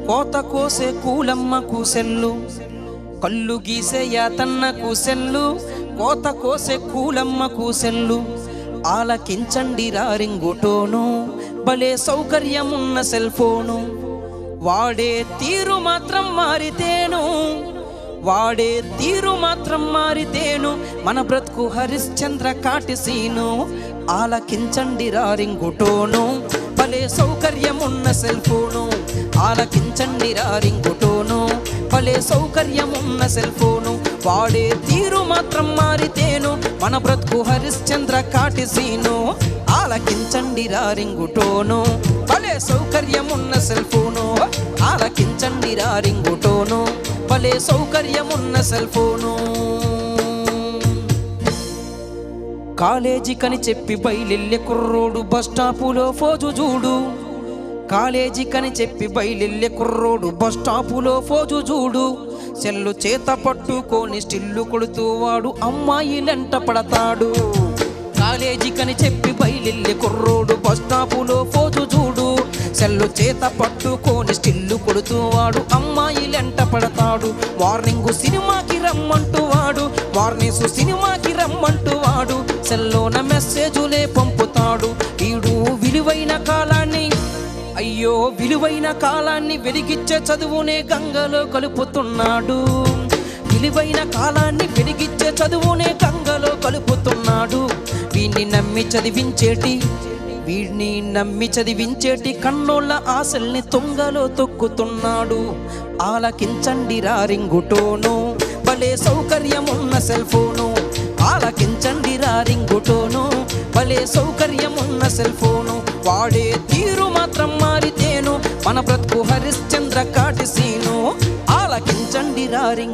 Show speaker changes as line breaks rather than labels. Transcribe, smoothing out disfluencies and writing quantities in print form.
కోత కోసే కూలమ్మ కూసెల్లు, కళ్ళు గీసే యాతన్న కూసెల్లు, కోత కోసే కూలమ్మ కూసెల్లు. ఆలకించండి రింగుటోను, భలే సౌకర్యమున్న సెల్ ఫోను. వాడే తీరు మాత్రం మారితేను, వాడే తీరు మాత్రం మారితేను మన బ్రతుకు హరిశ్చంద్ర కాటిసీను. ఆలకించండి రింగుటోను, భలే సౌకర్యమున్న సెల్ ఫోను. ఆలకించండి రింగుటోను, భలే సౌకర్యమున్న సెల్ ఫోను. వాడే తీరు మాత్రం మారితేను మన బ్రతుకు హరిశ్చంద్ర కాటిసీను. ఆలకించండి రింగుటోను, భలే సౌకర్యమున్న సెల్ ఫోను. ఆలకించండి రింగుటోను, భలే సౌకర్యమున్న సెల్ ఫోను. కాలేజీకని చెప్పి బయలెల్లె కుర్రోడు బస్టాపులో ఫోజు చూడు. కాలేజీకని చెప్పి బయలెల్లె కుర్రోడు బస్టాపులో ఫోజు చూడు. సెల్లు చేత పట్టుకొని స్టిల్లు కొడుతూ వాడు అమ్మాయిలెంట పడతాడు. కాలేజీకని చెప్పి బయలెల్లె కుర్రోడు బస్టాపులో ఫోజు చూడు. సెల్లు చేత పట్టుకొని స్టిల్లు కొడుతూ వాడు అమ్మాయిలెంట పడతాడు. వార్నింగు సినిమాకి రమ్మంటూ వాడు, వార్నింగ్స్ సినిమాకి రమ్మంటూ వాడు సెల్లోన మెసేజులే పంపుతాడు. వీడు విలువైన కాలాన్ని, అయ్యో విలువైన కాలాన్ని వెలిగిచ్చే చదువునే గంగలో కలుపుతున్నాడు. విలువైన కాలాన్ని వెలిగిచ్చే చదువునే గంగలో కలుపుతున్నాడు. వీడిని నమ్మి చదివించేటి కన్నోళ్ళ ఆశల్ని తొంగలో తొక్కుతున్నాడు. ఆలకించండి రింగుటోను, భలే సౌకర్యమున్న సెల్ ఫోను. ఆలకించండి రింగుటోను, భలే సౌకర్యమున్న సెల్ ఫోను. వాడే తీరు మాత్రం మారితేను మన బ్రతుకు హరిశ్చంద్ర కాటిసీను. ఆలకించండి రింగు